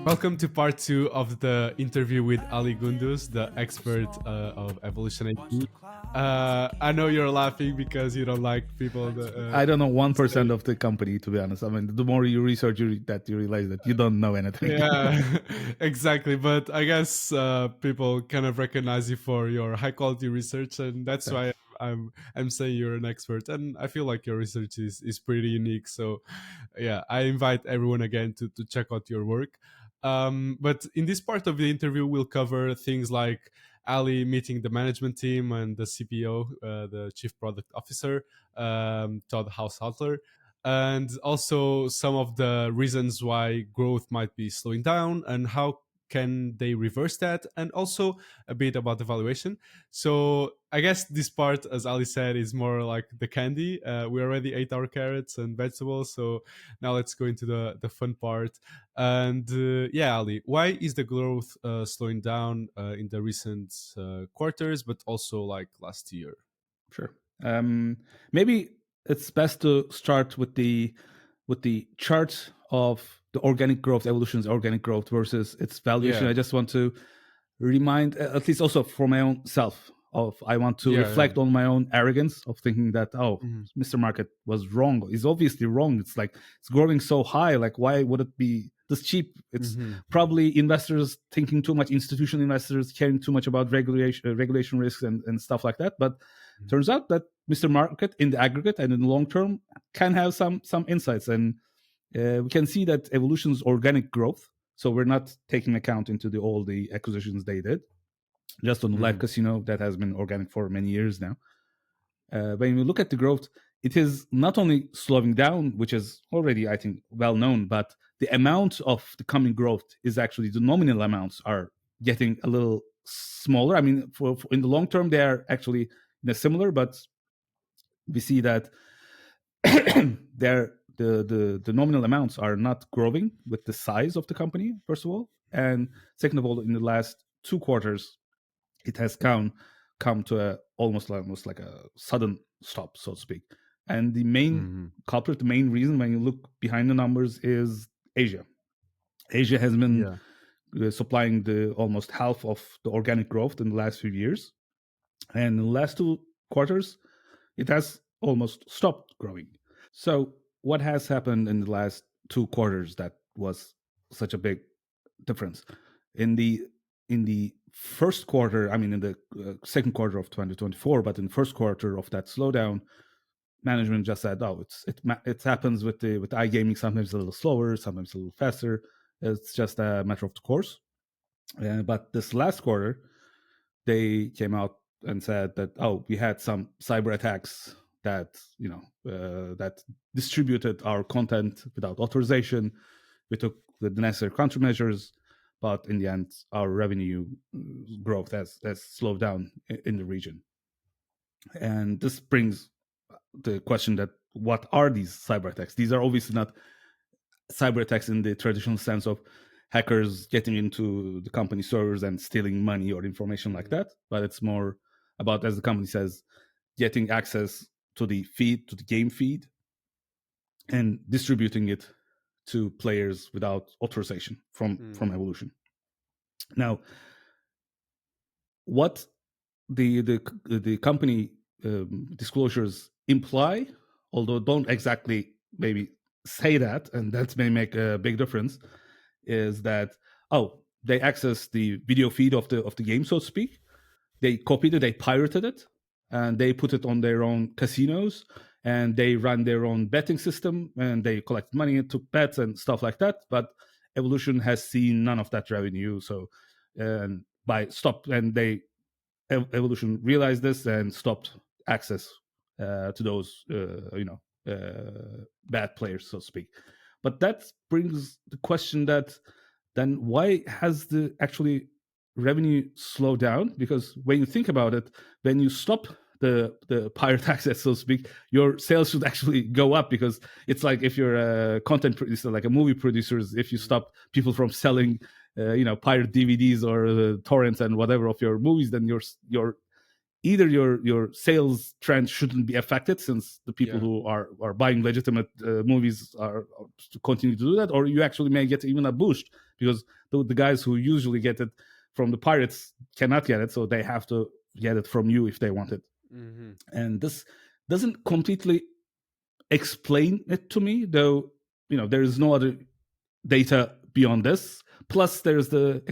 Welcome to part 2 of the interview with Ali Gündüz, the expert of Evolution AT. I know you're laughing because you don't like people. I don't know 1% of the company, to be honest. I mean, the more you research, you realize that you don't know anything. Yeah, exactly. But I guess people kind of recognize you for your high quality research, and that's why I'm saying you're an expert. And I feel like your research is pretty unique. So yeah, I invite everyone again to check out your work. But in this part of the interview, we'll cover things like Ali meeting the management team and the CPO, the Chief Product Officer, Todd Haushalter, and also some of the reasons why growth might be slowing down and how can they reverse that, and also a bit about the valuation. So I guess this part, as Ali said, is more like the candy. We already ate our carrots and vegetables, so now let's go into the fun part. And yeah, Ali, why is the growth slowing down in the recent quarters, but also like last year? Sure. Maybe it's best to start with the chart of the organic growth, Evolution's organic growth versus its valuation. Yeah. I just want to remind, at least also for my own self, of I want to reflect on my own arrogance of thinking that Mr. Market was wrong. It's obviously wrong. It's like it's growing so high. Like why would it be this cheap? It's probably investors thinking too much, institutional investors caring too much about regulation risks and stuff like that. But turns out that Mr. Market in the aggregate and in the long term can have some insights, and we can see that Evolution's organic growth. So we're not taking account into all the acquisitions they did, just on the live casino that has been organic for many years now. When we look at the growth, it is not only slowing down, which is already, I think, well known, but the amount of the coming growth is actually the nominal amounts are getting a little smaller. I mean, for in the long term, they are actually similar, but we see that the nominal amounts are not growing with the size of the company, first of all. And second of all, in the last 2 quarters, it has come to a almost like a sudden stop, so to speak. And the main culprit, the main reason when you look behind the numbers is Asia. Asia has been supplying the almost half of the organic growth in the last few years. And in the last 2 quarters, it has almost stopped growing. So what has happened in the last 2 quarters that was such a big difference? In the first quarter, I mean in the second quarter of 2024, but in the first quarter of that slowdown, management just said, "Oh, it happens with iGaming. Sometimes a little slower, sometimes a little faster. It's just a matter of the course." But this last quarter, they came out and said that, "Oh, we had some cyber attacks that that distributed our content without authorization. We took the necessary countermeasures, but in the end, our revenue growth has slowed down in the region." And this brings the question that what are these cyber attacks? These are obviously not cyber attacks in the traditional sense of hackers getting into the company servers and stealing money or information like that, but it's more about, as the company says, getting access to the feed, to the game feed, and distributing it to players without authorization from Evolution. Now, what the company disclosures imply, although don't exactly maybe say that, and that may make a big difference, is that they access the video feed of the game, so to speak. They copied it, they pirated it, and they put it on their own casinos, and they run their own betting system, and they collect money and took bets and stuff like that. But Evolution has seen none of that revenue. So Evolution realized this and stopped access to those bad players, so to speak. But that brings the question that then why has the actually revenue slowed down? Because when you think about it, when you stop the pirate access, so to speak, your sales should actually go up, because it's like if you're a content producer, like a movie producer, if you stop people from selling pirate DVDs or torrents and whatever of your movies, then your either your sales trend shouldn't be affected, since the people Yeah. who are buying legitimate movies are to continue to do that, or you actually may get even a boost, because the guys who usually get it from the pirates cannot get it, so they have to get it from you if they want it. Mm-hmm. And this doesn't completely explain it to me, though. There is no other data beyond this. Plus, there's the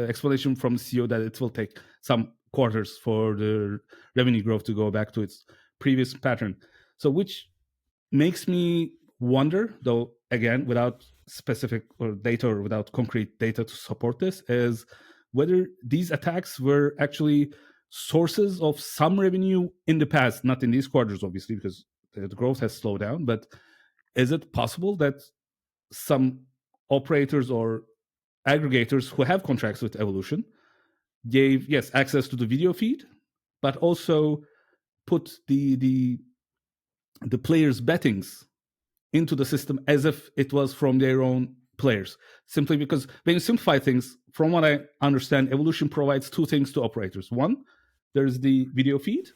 explanation from the CEO that it will take some quarters for the revenue growth to go back to its previous pattern. So, which makes me wonder, though, again, without specific or data or without concrete data to support this, is whether these attacks were actually sources of some revenue in the past, not in these quarters, obviously, because the growth has slowed down. But is it possible that some operators or aggregators who have contracts with Evolution gave, yes, access to the video feed, but also put the players' bettings into the system as if it was from their own players? Simply because when you simplify things, from what I understand, Evolution provides two things to operators. One, there's the video feed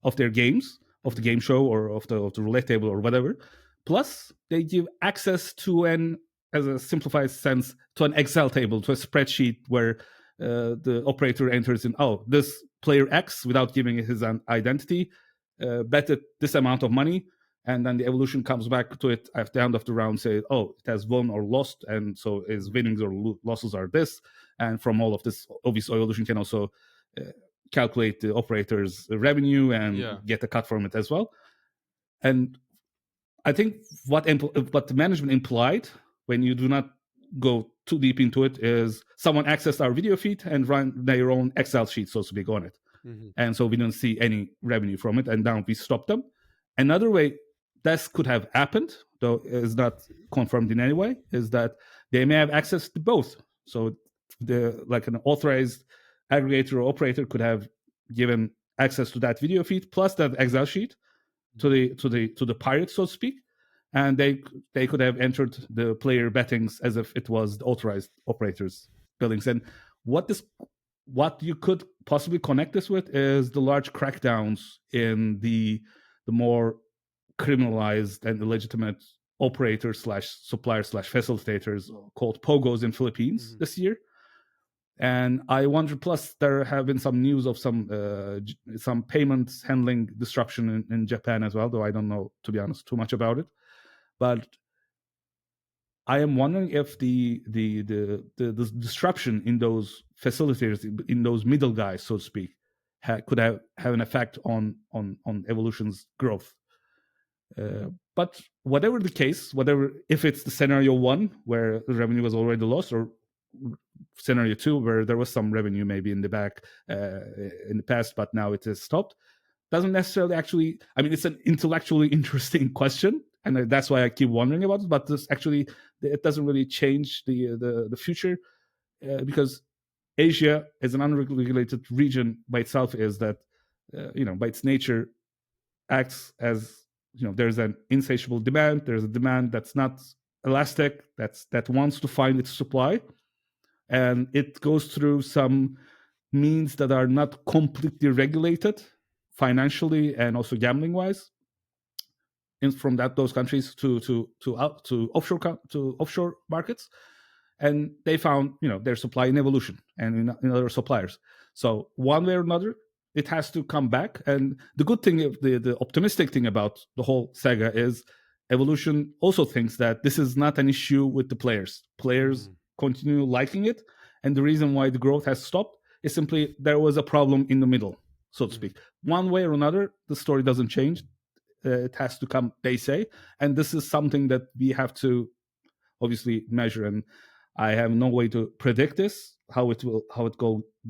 of their games, of the game show or of the roulette table or whatever. Plus, they give access to as a simplified sense, to an Excel table, to a spreadsheet where the operator enters in, oh, this player X, without giving his identity, betted this amount of money, and then the Evolution comes back to it at the end of the round, say, oh, it has won or lost, and so his winnings or losses are this. And from all of this, obviously, Evolution can also calculate the operator's revenue and get a cut from it as well. And I think what the management implied, when you do not go too deep into it, is someone accessed our video feed and run their own Excel sheet, so to speak, on it. Mm-hmm. And so we didn't see any revenue from it, and now we stopped them. Another way this could have happened, though is not confirmed in any way, is that they may have access to both. So like an authorized aggregator or operator could have given access to that video feed plus that Excel sheet to the pirate, so to speak, and they could have entered the player bettings as if it was the authorized operators' billings. And what you could possibly connect this with is the large crackdowns in the more criminalized and illegitimate operators / suppliers / facilitators called POGOs in Philippines this year. And I wonder, plus there have been some news of some payments handling disruption in Japan as well, though I don't know, to be honest, too much about it. But I am wondering if the disruption in those facilitators, in those middle guys, so to speak, could have an effect on Evolution's growth. But whatever the case, if it's the scenario 1 where the revenue was already lost, or scenario 2 where there was some revenue maybe in the back in the past, but now it is stopped, doesn't necessarily actually, I mean, it's an intellectually interesting question, and that's why I keep wondering about it. But this actually, it doesn't really change the future, because Asia, as an unregulated region by itself, is that by its nature acts as, there's an insatiable demand. There's a demand that's not elastic, that wants to find its supply, and it goes through some means that are not completely regulated financially and also gambling wise, from those countries to offshore markets. And they found their supply in Evolution and in other suppliers. So one way or another, it has to come back. And the good thing, the optimistic thing about the whole saga is Evolution also thinks that this is not an issue with the players. Players continue liking it, and the reason why the growth has stopped is simply there was a problem in the middle, so to speak. One way or another, the story doesn't change. It has to come, they say, and this is something that we have to obviously measure. And I have no way to predict this, how it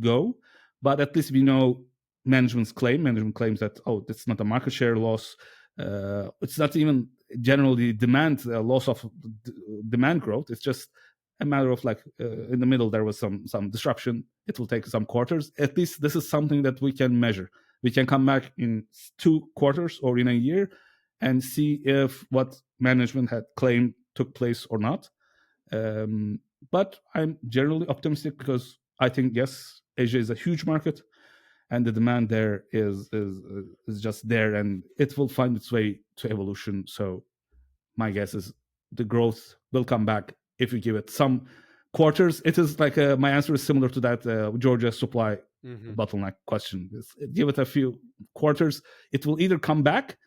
go, but at least we know management claims that, oh, it's not a market share loss, it's not even generally demand loss of demand growth. It's just a matter of in the middle there was some disruption. It will take some quarters. At least this is something that we can measure. We can come back in 2 quarters or in a year and see if what management had claimed took place or not. But I'm generally optimistic because I think, yes, Asia is a huge market, and the demand there is just there, and it will find its way to evolution. So my guess is the growth will come back if we give it some quarters. It is like my answer is similar to that Georgia supply Hmm. bottleneck question. Give it a few quarters, it will either come back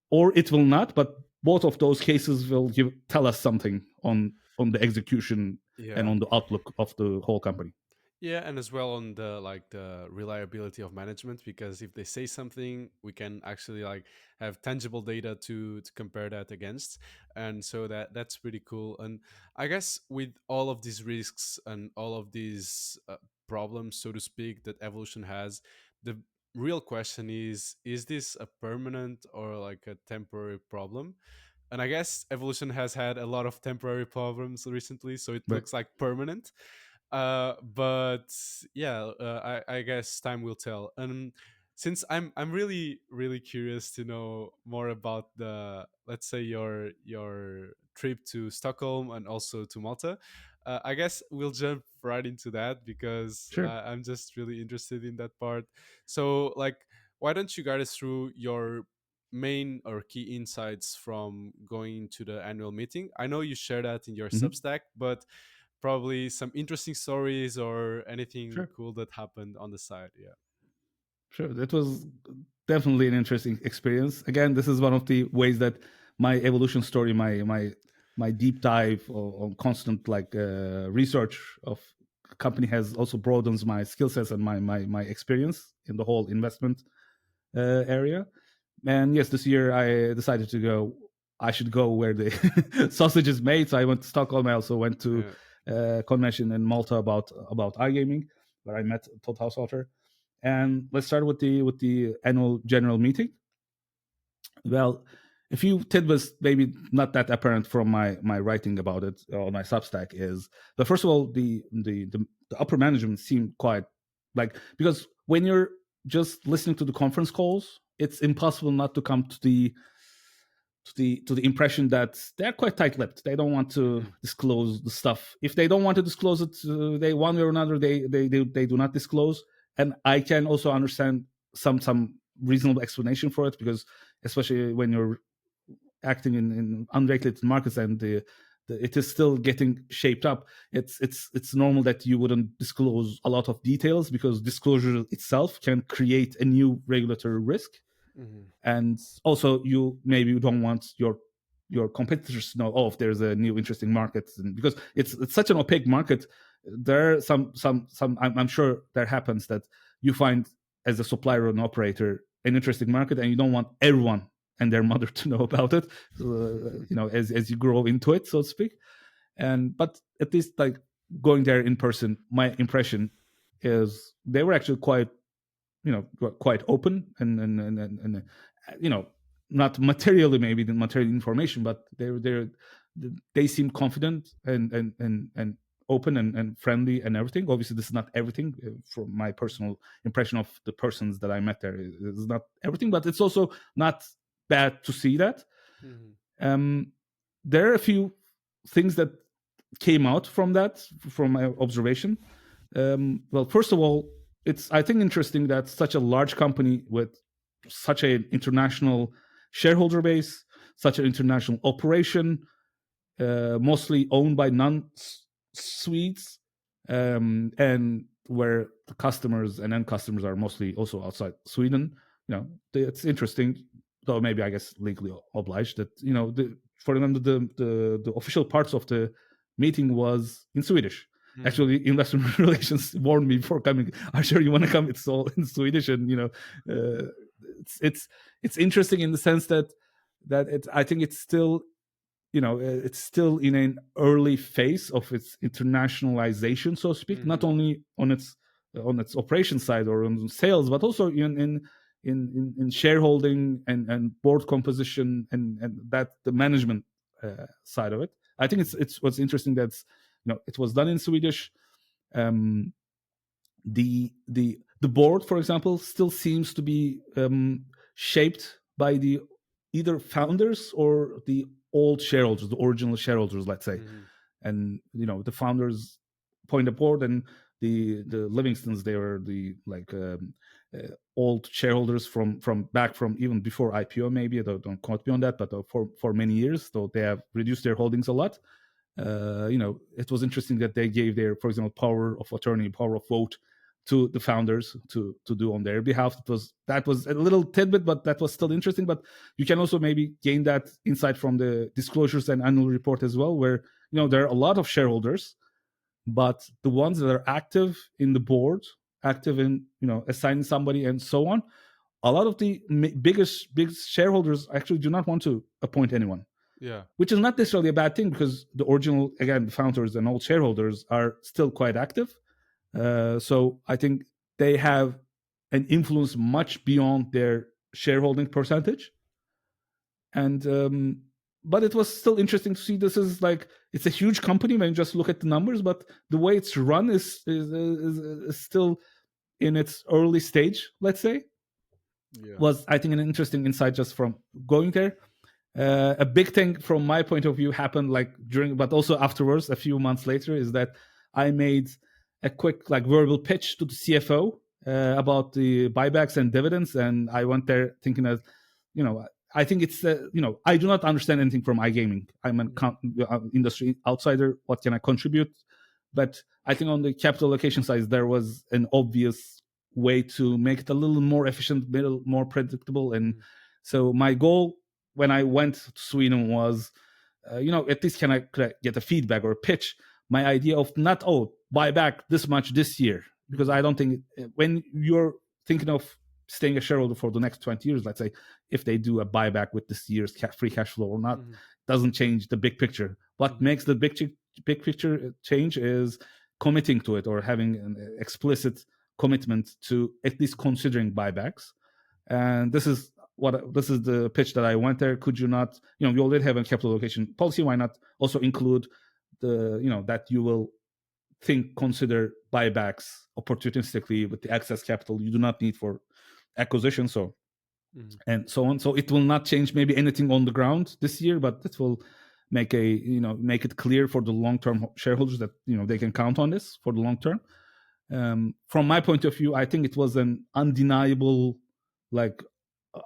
or it will not. But both of those cases will tell us something on the execution and Yeah. on the outlook of the whole company. Yeah, and as well on the like the reliability of management, because if they say something, we can actually like have tangible data to compare that against, and so that's pretty cool. And I guess with all of these risks and all of these problems, so to speak, that evolution has, the real question is this a permanent or like a temporary problem? And I guess evolution has had a lot of temporary problems recently, so it Right. looks like permanent. But yeah, I guess time will tell. And since I'm really really curious to know more about the, let's say, your trip to Stockholm and also to Malta, I guess we'll jump right into that because Sure. I'm just really interested in that part. So like, why don't you guide us through your main or key insights from going to the annual meeting? I know you share that in your Hmm. Substack, but probably some interesting stories or anything Sure. cool that happened on the side. Yeah. Sure. That was definitely an interesting experience. Again, this is one of the ways that my evolution story, my deep dive on constant like research of company has also broadens my skill sets and my experience in the whole investment area. And yes, this year I decided to go. I should go where the sausage is made. So I went to Stockholm. I also went to Yeah. convention in Malta about iGaming, where I met Todd Haushalter. And let's start with the annual general meeting. Well, a few tidbits, maybe not that apparent from my writing about it on my Substack, is but first of all, the upper management seemed quite like, because when you're just listening to the conference calls, it's impossible not to come to the impression that they're quite tight-lipped. They don't want to Hmm. disclose the stuff. If they don't want to disclose it, they one way or another they do not disclose. And I can also understand some reasonable explanation for it, because especially when you're acting in unregulated markets and it is still getting shaped up. It's normal that you wouldn't disclose a lot of details, because disclosure itself can create a new regulatory risk. Hmm. And also you maybe you don't want your competitors to know, oh, if there's a new interesting market. And because it's such an opaque market, there are some I'm sure there happens that you find as a supplier or an operator an interesting market, and you don't want everyone and their mother to know about it, as you grow into it, so to speak. And but at least like going there in person, my impression is they were actually quite, quite open and not materially, maybe the material information, but they seem confident and open and friendly and everything. Obviously this is not everything. From my personal impression of the persons that I met there, it's not everything, but it's also not bad to see that. Hmm. um there are a few things that came out from that, from my observation. Well, first of all, it's, I think, interesting that such a large company with such an international shareholder base, such an international operation, mostly owned by non-Swedes, and where the customers and end customers are mostly also outside Sweden. It's interesting, though maybe I guess legally obliged, that for them the official parts of the meeting was in Swedish. Hmm. Actually, investor relations warned me before coming. Are sure you want to come? It's all in Swedish, and uh, it's interesting in the sense that I think it's still, it's still in an early phase of its internationalization, so to speak, not Hmm. only on its operation side or on sales, but also in shareholding and board composition and that the management side of it. I think Hmm. it's what's interesting that's, it was done in Swedish. um the board, for example, still seems to be shaped by the either founders or the old shareholders, the original shareholders, let's say. Hmm. And the founders point a board, and the Livingstons, they were the old shareholders from back from even before IPO. Maybe don't quote me on that, but for many years, though they have reduced their holdings a lot. It was interesting that they gave their, for example, power of attorney, power of vote to the founders to do on their behalf. That was a little tidbit, but that was still interesting. But you can also maybe gain that insight from the disclosures and annual report as well, where there are a lot of shareholders, but the ones that are active in the board, active in assigning somebody and so on, a lot of the biggest shareholders actually do not want to appoint anyone. Yeah. Which is not necessarily a bad thing, because the original, again, the founders and old shareholders are still quite active. So I think they have an influence much beyond their shareholding percentage. And but it was still interesting to see. This is it's a huge company when you just look at the numbers, but the way it's run is still in its early stage, let's say. Yeah. Was, I think, an interesting insight just from going there. A big thing from my point of view happened during, but also afterwards, a few months later, is that I made a quick verbal pitch to the CFO about the buybacks and dividends, and I went there thinking that, I think it's I do not understand anything from iGaming. I'm an industry outsider. What can I contribute? But I think on the capital allocation side, there was an obvious way to make it a little more efficient, a little more predictable, and so my goal when I went to Sweden was, at least can I get a feedback or a pitch? My idea of not, buy back this much this year, because I don't think when you're thinking of staying a shareholder for the next 20 years, let's say, if they do a buyback with this year's free cash flow or not, doesn't change the big picture. What makes the big picture change is committing to it, or having an explicit commitment to at least considering buybacks. And this is the pitch that I went there. Could you not, you already have a capital allocation policy. Why not also include the, that you will consider buybacks opportunistically with the excess capital you do not need for acquisition. So, and so on. So it will not change maybe anything on the ground this year, but it will make it clear for the long-term shareholders that, they can count on this for the long term. From my point of view, I think it was an undeniable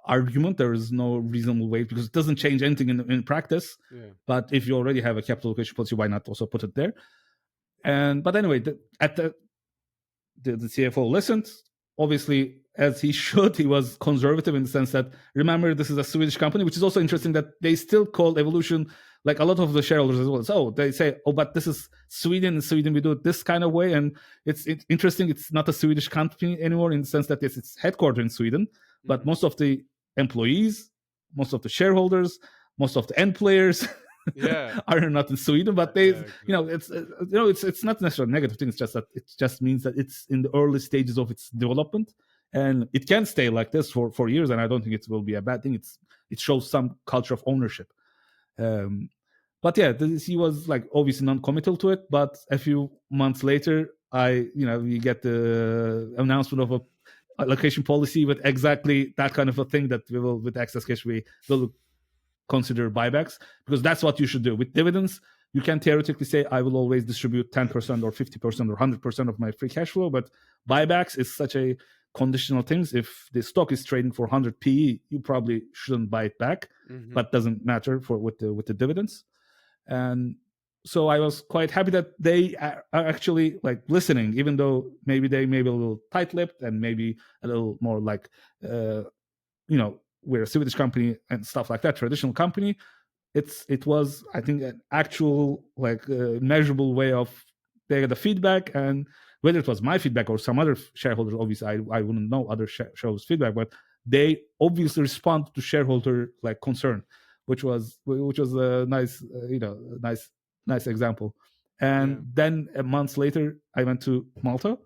argument. There is no reasonable way, because it doesn't change anything in practice. Yeah. But if you already have a capital allocation policy, why not also put it there? But anyway, the CFO listened, obviously, as he should. He was conservative in the sense that, remember, this is a Swedish company, which is also interesting that they still call Evolution, a lot of the shareholders as well. So they say, but this is Sweden. In Sweden, we do it this kind of way. And it's interesting. It's not a Swedish company anymore, in the sense that it's headquartered in Sweden. But most of the employees, most of the shareholders, most of the end players are not in Sweden. But they, it's not necessarily a negative thing. It's just that it just means that it's in the early stages of its development, and it can stay like this for years. And I don't think it will be a bad thing. It shows some culture of ownership. But yeah, he was obviously non-committal to it. But a few months later, we get the announcement of a allocation policy with exactly that kind of a thing, that we will, with excess cash, we will consider buybacks, because that's what you should do. With dividends, you can theoretically say, I will always distribute 10% or 50% or 100% of my free cash flow. But buybacks is such a conditional thing. If the stock is trading for 100 PE, you probably shouldn't buy it back. But doesn't matter with the dividends. And so I was quite happy that they are actually listening, even though maybe they may be a little tight-lipped and maybe a little more we're a Swedish company and stuff like that, traditional company. It was, I think, an actual measurable way of they get the feedback, and whether it was my feedback or some other shareholders, obviously I wouldn't know other shareholders' feedback, but they obviously respond to shareholder concern, which was a nice nice example. And then a month later, I went to Malta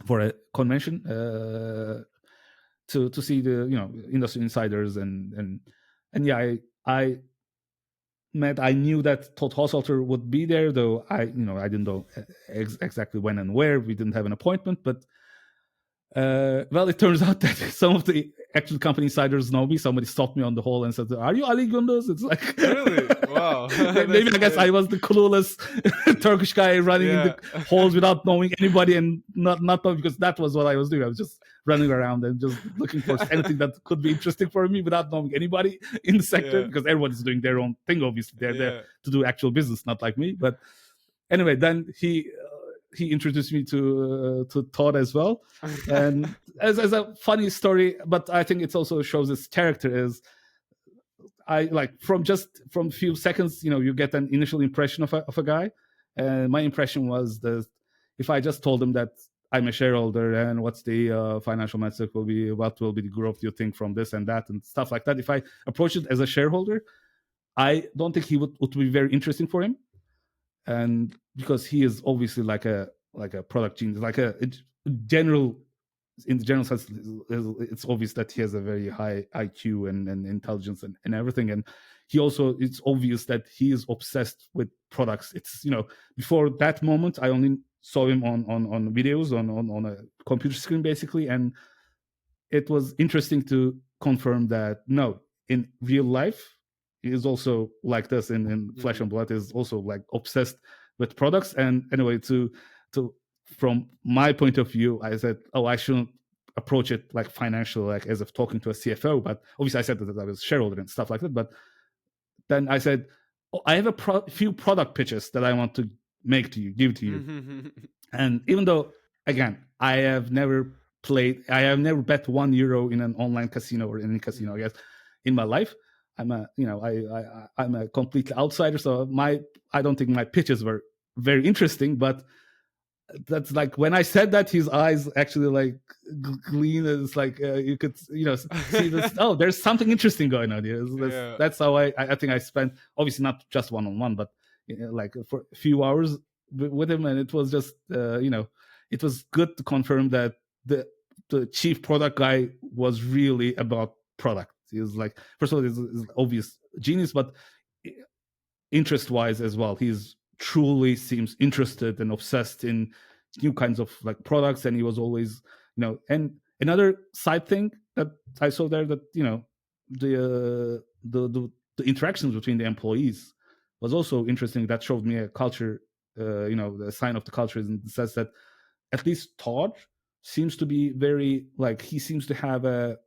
for a convention to see the industry insiders, and yeah, I knew that Todd would be there, though I didn't know exactly when and where. We didn't have an appointment, but well, it turns out that some of the actually company insiders know me. Somebody stopped me on the hall and said, "Are you Ali Gündüz?" It's like, Really? Wow. maybe That's I guess I great. was the clueless Turkish guy running in Yeah. the halls without knowing anybody, and not knowing, because that was what I was doing. I was just running around and just looking for anything that could be interesting for me without knowing anybody in the sector, Yeah. because everybody's doing their own thing. Obviously, they're there Yeah. to do actual business, not like me. But anyway, then he introduced me to Todd as well, and as a funny story, but I think it also shows his character is, I like from a few seconds, you get an initial impression of a guy, and my impression was that if I just told him that I'm a shareholder and what's the financial metric will be, what will be the growth you think from this and that and stuff like that, if I approach it as a shareholder, I don't think he would be very interesting for him, and because he is obviously like a product genius, like a general in the general sense, it's obvious that he has a very high IQ and intelligence and everything. And he also, it's obvious that he is obsessed with products. It's, before that moment, I only saw him on videos on a computer screen, basically. And it was interesting to confirm that no, in real life, he is also like this in Flesh and Blood, is also like obsessed with products. And anyway, to from my point of view, I said, oh, I shouldn't approach it like financial, like as if talking to a CFO. But obviously, I said that I was shareholder and stuff like that. But then I said, oh, I have a few product pitches that I want to give to you. And even though, again, I have never bet €1 in an online casino or any casino, I guess, in my life. I'm I'm a complete outsider, so I don't think my pitches were very interesting. But that's like when I said that, his eyes actually like gleam. It's like you could see this. Oh, there's something interesting going on here. Yeah. That's how I think I spent, obviously not just one-on-one, but like for a few hours with him, and it was just it was good to confirm that the chief product guy was really about product. He was like, first of all, he's obvious genius, but interest wise as well, he's truly seems interested and obsessed in new kinds of like products. And he was always, and another side thing that I saw there, that the interactions between the employees was also interesting. That showed me a culture, the sign of the culture, in the sense that at least Todd seems to be very, like, he seems to have a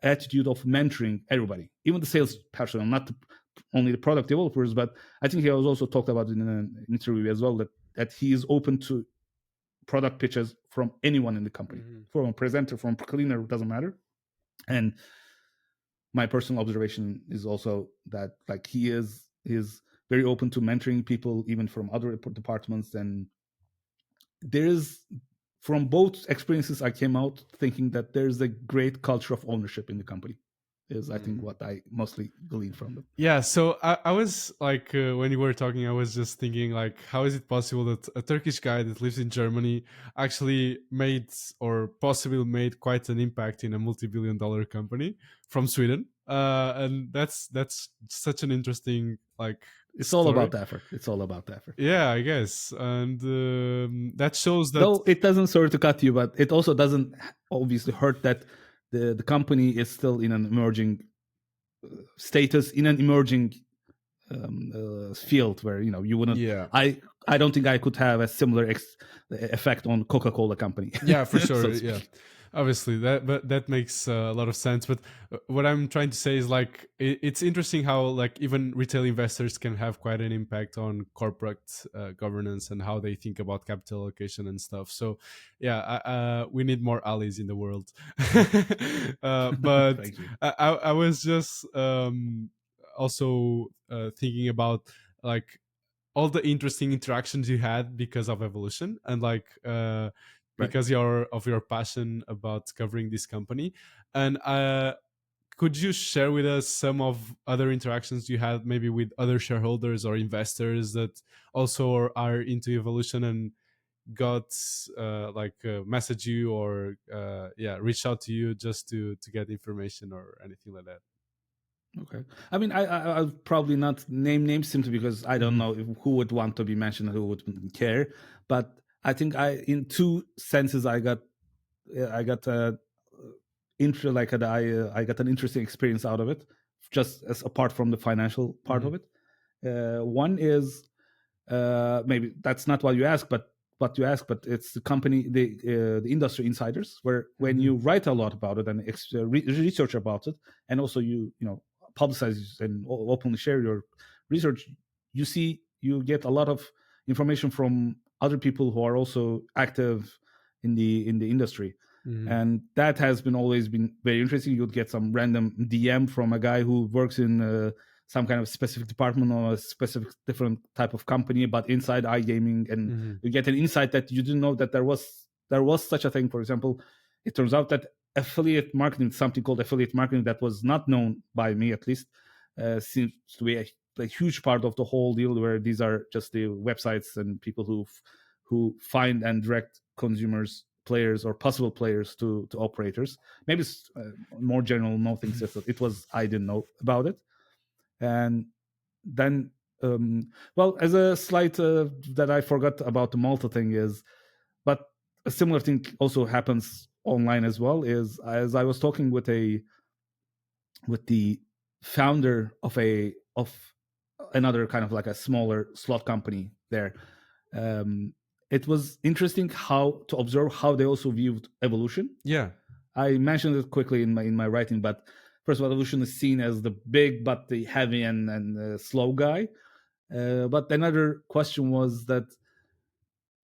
attitude of mentoring everybody, even the sales personnel, not only the product developers. But I think he was also talked about in an interview as well, that he is open to product pitches from anyone in the company, from a presenter, from a cleaner, doesn't matter. And my personal observation is also that, like, he is very open to mentoring people, even from other departments. And there is, from both experiences, I came out thinking that there's a great culture of ownership in the company, is I think what I mostly gleaned from them. Yeah, so I was like, when you were talking, I was just thinking, like, how is it possible that a Turkish guy that lives in Germany actually made, or possibly made, quite an impact in a multi-billion-dollar company from Sweden? And that's such an interesting, like, It's all story. about the effort. It's all about the effort. Yeah, I guess, and that shows that. Though it doesn't, sorry to cut you, but it also doesn't obviously hurt that the company is still in an emerging status, in an emerging field where you wouldn't. Yeah. I don't think I could have a similar effect on Coca-Cola company. Yeah, for sure. So Yeah, obviously that makes a lot of sense. But what I'm trying to say is, like, it's interesting how, like, even retail investors can have quite an impact on corporate governance and how they think about capital allocation and stuff. So yeah, we need more allies in the world. But Thank you. I was just also thinking about, like, all the interesting interactions you had because of evolution, and, like, Right. because of your passion about covering this company. And could you share with us some of other interactions you had, maybe with other shareholders or investors that also are into evolution and got message you, or reach out to you just to get information or anything like that? Okay. I mean, I'll probably not name names simply because I don't know who would want to be mentioned and who would care. But I think in two senses, I got I got an interesting experience out of it, just as apart from the financial part Mm-hmm. of it. One is maybe that's not what you ask, but it's the company, the industry insiders, where when Mm-hmm. you write a lot about it and research about it, and also you publicize and openly share your research, you get a lot of information from other people who are also active in the industry, Mm-hmm. and that has been always been very interesting. You'd get some random DM from a guy who works in some kind of specific department or a specific different type of company, but inside iGaming, and Mm-hmm. you get an insight that you didn't know that there was such a thing. For example, it turns out that affiliate marketing, something called affiliate marketing, that was not known by me at least, seems to be a huge part of the whole deal, where these are just the websites and people who find and direct consumers, players, or possible players to operators. Maybe it's more general no things that it was I didn't know about it. And then well, as a slight that I forgot about the Malta thing is, but a similar thing also happens online as well, is as I was talking with the founder of another kind of like a smaller slot company there. It was interesting how to observe how they also viewed evolution. Yeah. I mentioned it quickly in my writing, but first of all, evolution is seen as the big but the heavy and slow guy. But another question was that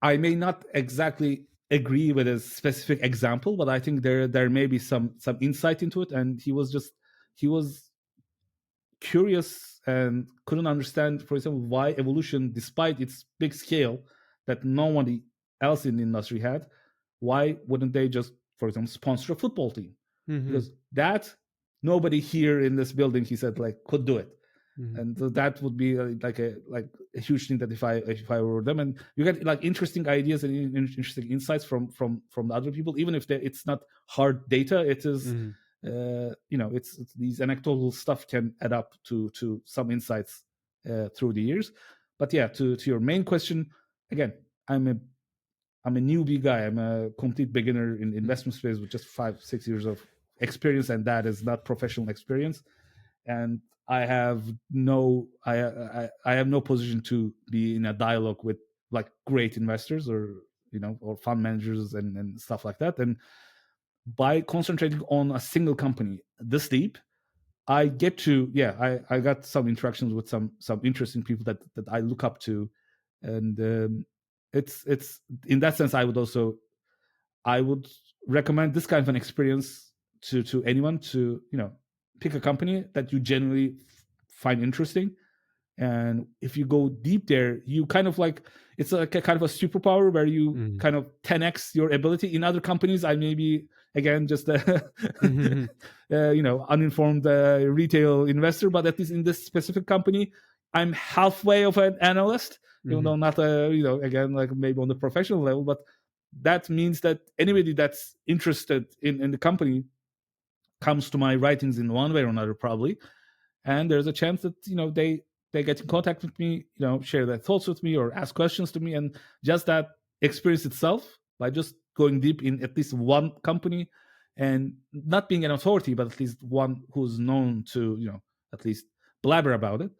I may not exactly agree with a specific example, but I think there may be some insight into it. And he was curious and couldn't understand, for example, why evolution, despite its big scale that nobody else in the industry had, why wouldn't they just, for example, sponsor a football team? Mm-hmm. Because that nobody here in this building, he said, like, could do it. Mm-hmm. And so that would be like a huge thing that if I were them, and you get like interesting ideas and interesting insights from the other people, even if it's not hard data. It is Mm-hmm. it's these anecdotal stuff can add up to some insights through the years. But yeah, to your main question, again, I'm a newbie guy. I'm a complete beginner in investment space with just 5-6 years of experience, and that is not professional experience. And I have I have no position to be in a dialogue with like great investors or or fund managers and stuff like that. And by concentrating on a single company this deep, I get to I got some interactions with some interesting people that I look up to, and it's in that sense I would recommend this kind of an experience to anyone, to pick a company that you genuinely find interesting. And if you go deep there, you kind of like, it's like a kind of a superpower where you Mm-hmm. kind of 10x your ability. In other companies, I may be, again, just a Mm-hmm. uninformed retail investor, but at least in this specific company, I'm halfway of an analyst, even Mm-hmm. though not again, like maybe on the professional level. But that means that anybody that's interested in the company comes to my writings in one way or another, probably. And there's a chance that they get in contact with me, share their thoughts with me or ask questions to me. And just that experience itself, by just going deep in at least one company and not being an authority, but at least one who's known to at least blabber about it,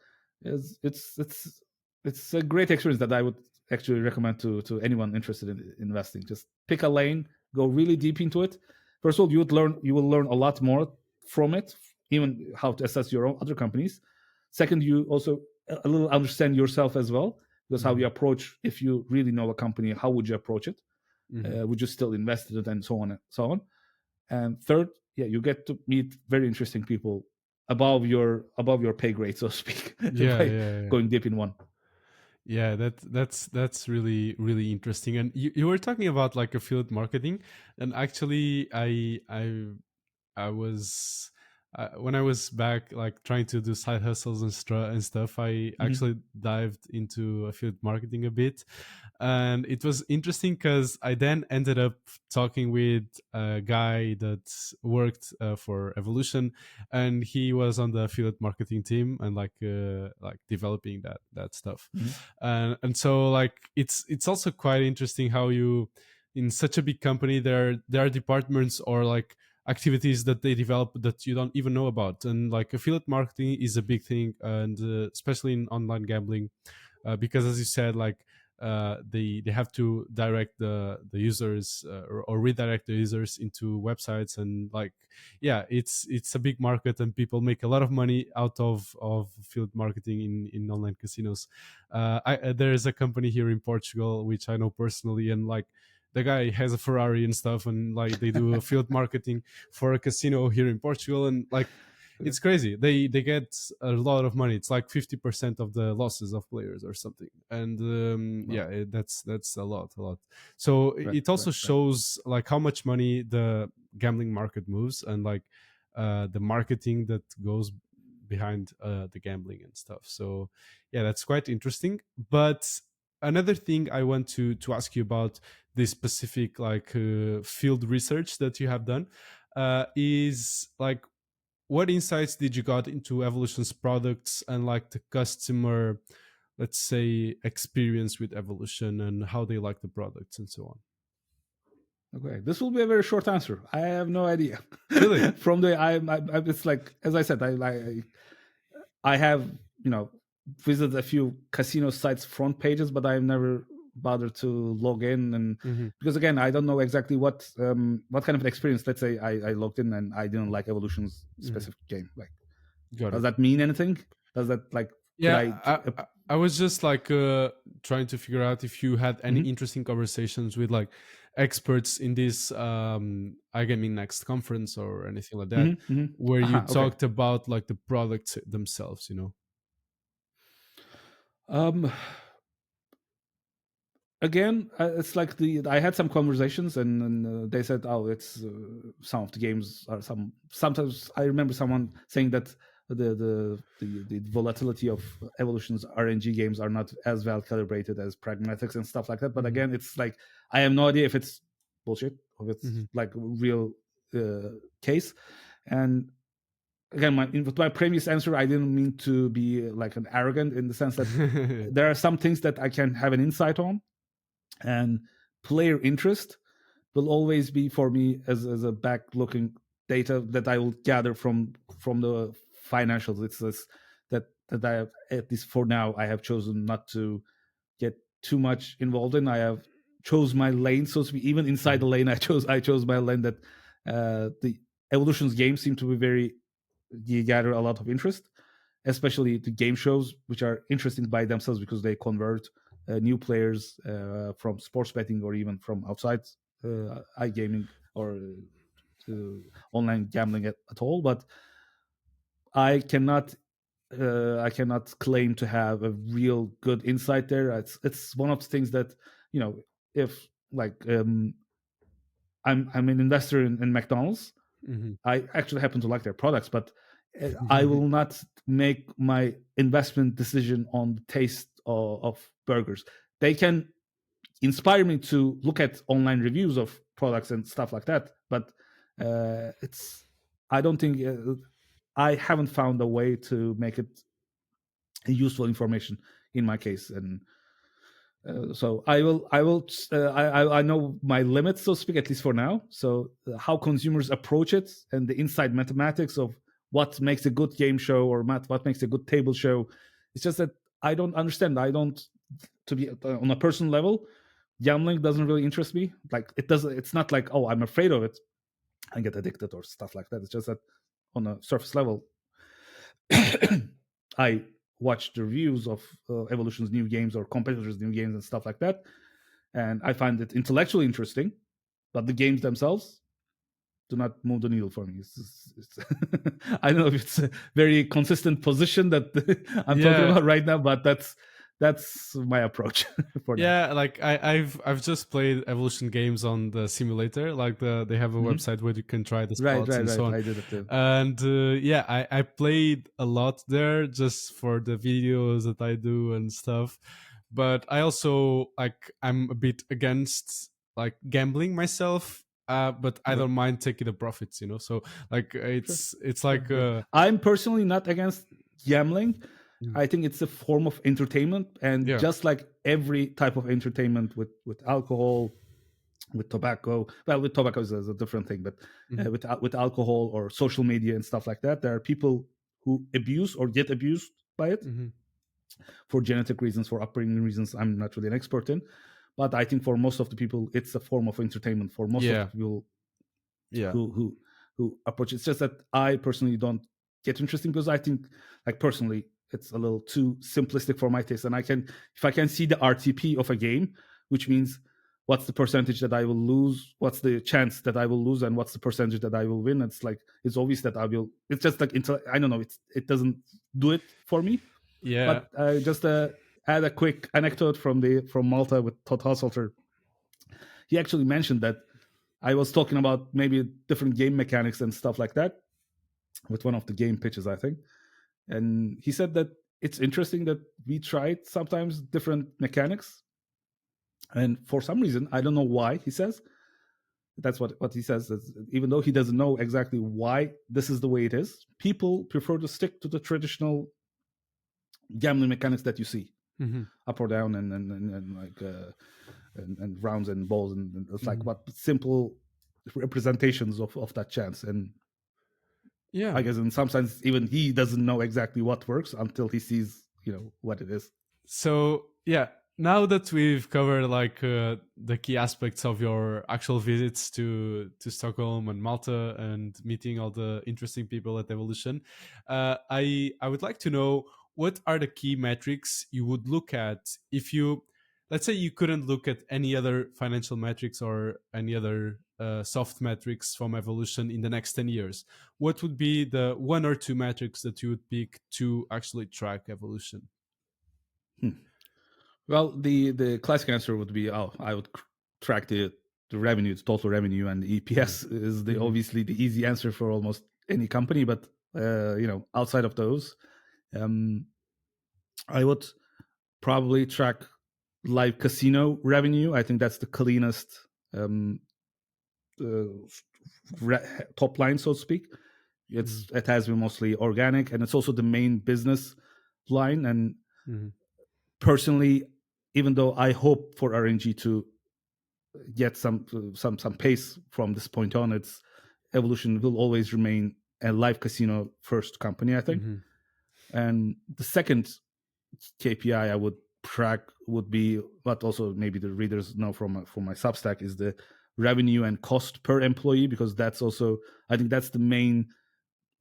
is it's a great experience that I would actually recommend to anyone interested in investing. Just pick a lane, go really deep into it. First of all, you will learn a lot more from it, even how to assess your own other companies. Second, you also a little understand yourself as well, because how Mm-hmm. you approach, if you really know a company, how would you approach it? Mm-hmm. Would you still invest in it, and so on and so on? And third, yeah, you get to meet very interesting people above your pay grade, so to speak, Yeah, by yeah, yeah. going deep in one. Yeah, that's really really interesting. And you were talking about like affiliate marketing, and actually I was when I was back like trying to do side hustles and and stuff. I Mhm. actually dived into affiliate marketing a bit, and it was interesting because I then ended up talking with a guy that worked for Evolution, and he was on the affiliate marketing team and like developing that stuff, Mhm. and so like it's also quite interesting how you in such a big company there are departments or like activities that they develop that you don't even know about. And like affiliate marketing is a big thing, and especially in online gambling, because as you said, like they have to direct the users, or redirect the users into websites, and like yeah, it's a big market, and people make a lot of money out of field marketing in online casinos. There is a company here in Portugal which I know personally, and like the guy has a Ferrari and stuff, and like they do a field marketing for a casino here in Portugal, and like Okay. it's crazy. They get a lot of money. It's like 50% of the losses of players or something. And yeah, Wow. that's a lot. So Right, it also right, right. shows like how much money the gambling market moves, and like the marketing that goes behind the gambling and stuff. So yeah, that's quite interesting. But another thing I want to ask you about this specific like field research that you have done is like, what insights did you got into Evolution's products and like the customer, let's say, experience with Evolution, and how they like the products and so on? Okay, this will be a very short answer. I have no idea. Really? From the it's like, as I said, I have, visited a few casino sites front pages, but I've never bothered to log in, and Hmm. because again, I don't know exactly what kind of an experience. Let's say I logged in and I didn't like Evolution's Hmm. specific game. Like, Got does it. that mean anything? Does that, like, could Yeah, I was just like trying to figure out if you had any mhm, interesting conversations with like experts in this iGamingNext conference or anything like that, mhm, mhm. where you Aha, okay. talked about like the products themselves, you know? Um, Again, it's like I had some conversations, and they said, oh, it's some of the games are sometimes I remember someone saying that the volatility of Evolution's RNG games are not as well calibrated as pragmatics and stuff like that. But Hmm. again, it's like I have no idea if it's bullshit or if it's Hmm. like a real case. And again, with my previous answer, I didn't mean to be like an arrogant, in the sense that there are some things that I can have an insight on, and player interest will always be for me as a back looking data that I will gather from the financials. It's this that I have, at least for now, I have chosen not to get too much involved in. I have chose my lane, so to speak. Even inside the lane, I chose my lane, that the Evolution's games seem to be very, you gather a lot of interest, especially the game shows, which are interesting by themselves because they convert new players from sports betting or even from outside iGaming or online gambling at all. But I cannot I cannot claim to have a real good insight there. It's one of the things that, if like I'm an investor in McDonald's. Hmm. I actually happen to like their products, but I will not make my investment decision on the taste of burgers. They can inspire me to look at online reviews of products and stuff like that, but it's I don't think I haven't found a way to make it useful information in my case. And so I know my limits, so to speak, at least for now. So how consumers approach it and the inside mathematics of what makes a good game show or what makes a good table show, it's just that I don't understand. I don't, to be on a personal level, gambling doesn't really interest me. Like, it doesn't. It's not like, oh, I'm afraid of it, I get addicted or stuff like that. It's just that on a surface level, I watch the reviews of Evolution's new games or competitors' new games and stuff like that, and I find it intellectually interesting, but the games themselves do not move the needle for me. I don't know if it's a very consistent position that I'm talking Yeah. about right now, but that's my approach for now. Yeah, like I've just played Evolution games on the simulator. Like they have a Mhm. website where you can try the Right, slots right, and so right. on. I did it too. And yeah, I played a lot there just for the videos that I do and stuff. But I also like, I'm a bit against like gambling myself. But I Okay. don't mind taking the profits, you know. So like Sure, it's sure, like sure. I'm personally not against gambling. mm, I think it's a form of entertainment, and yeah. just like every type of entertainment with alcohol, with tobacco. Well, with tobacco is a different thing, but Hmm. with alcohol or social media and stuff like that, there are people who abuse or get abused by it Hmm. for genetic reasons, for upbringing reasons. I'm not really an expert in, but I think for most of the people, it's a form of entertainment. For most of the Yeah. people Yeah. who approach it. It's just that I personally don't get interesting because I think, like personally, it's a little too simplistic for my taste. And if I can see the RTP of a game, which means what's the percentage that I will lose, what's the chance that I will lose, and what's the percentage that I will win. It's like it's obvious that I will. It's just like I don't know. It doesn't do it for me. Yeah. But just add a quick anecdote from Malta with Todd. He actually mentioned that I was talking about maybe different game mechanics and stuff like that with one of the game pitches, I think. And he said that it's interesting that we tried sometimes different mechanics. And for some reason, I don't know why, he says. That's what he says. Is even though he doesn't know exactly why this is the way it is, people prefer to stick to the traditional gambling mechanics that you see Hmm. up or down and like and rounds and balls and it's like Hmm. what simple representations of that chance. And Yeah. I guess in some sense, even he doesn't know exactly what works until he sees, what it is. So yeah, now that we've covered like the key aspects of your actual visits to Stockholm and Malta and meeting all the interesting people at Evolution, I would like to know what are the key metrics you would look at if you, let's say, you couldn't look at any other financial metrics or any other soft metrics from Evolution in the next 10 years. What would be the one or two metrics that you would pick to actually track Evolution? Hmm. Well, the classic answer would be, oh, I would track the revenue, the total revenue, and the Mm-hmm. EPS is the Mm-hmm. obviously the easy answer for almost any company. But outside of those, um, I would probably track live casino revenue. I think that's the cleanest um, uh, top line, so to speak. It has been mostly organic, and it's also the main business line. And Mm-hmm. personally, even though I hope for RNG to get some pace from this point on, its evolution will always remain a live casino first company, I think. Mm-hmm. And the second KPI I would track would be, what also maybe the readers know from my Substack, is the revenue and cost per employee, because that's also, I think that's the main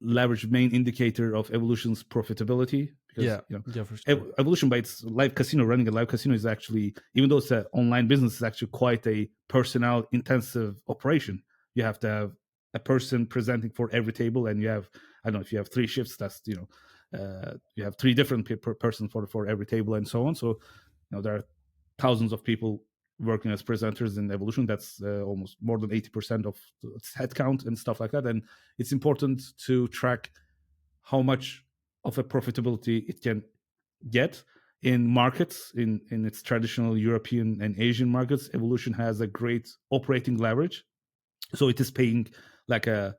leverage, main indicator of Evolution's profitability. Because Yeah, yeah, for sure. Evolution, by its live casino, running a live casino is actually, even though it's an online business, is actually quite a personnel intensive operation. You have to have a person presenting for every table, and you have, I don't know, if you have three shifts, that's you have three different person for every table and so on. So there are thousands of people working as presenters in Evolution. That's almost more than 80% of its headcount and stuff like that. And it's important to track how much of a profitability it can get in markets, in its traditional European and Asian markets. Evolution has a great operating leverage, so it is paying like a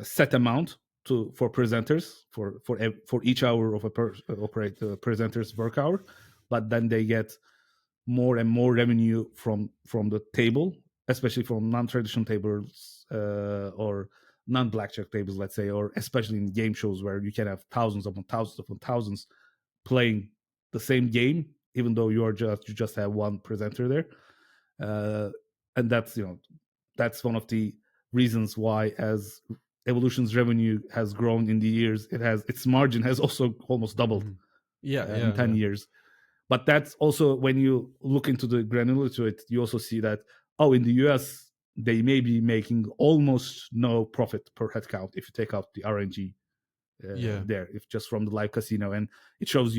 set amount for presenters for each hour of a presenter's work hour, but then they get more and more revenue from the table, especially from non-traditional tables or non-blackjack tables, let's say, or especially in game shows where you can have thousands upon thousands upon thousands playing the same game, even though you just have one presenter there. And that's one of the reasons why, as Evolution's revenue has grown in the years, its margin has also almost doubled Hmm. Yeah, in yeah, 10 yeah, years. But that's also, when you look into the granularity to it, you also see that, oh, in the US, they may be making almost no profit per head count if you take out the RNG yeah, there, if just from the live casino. And it shows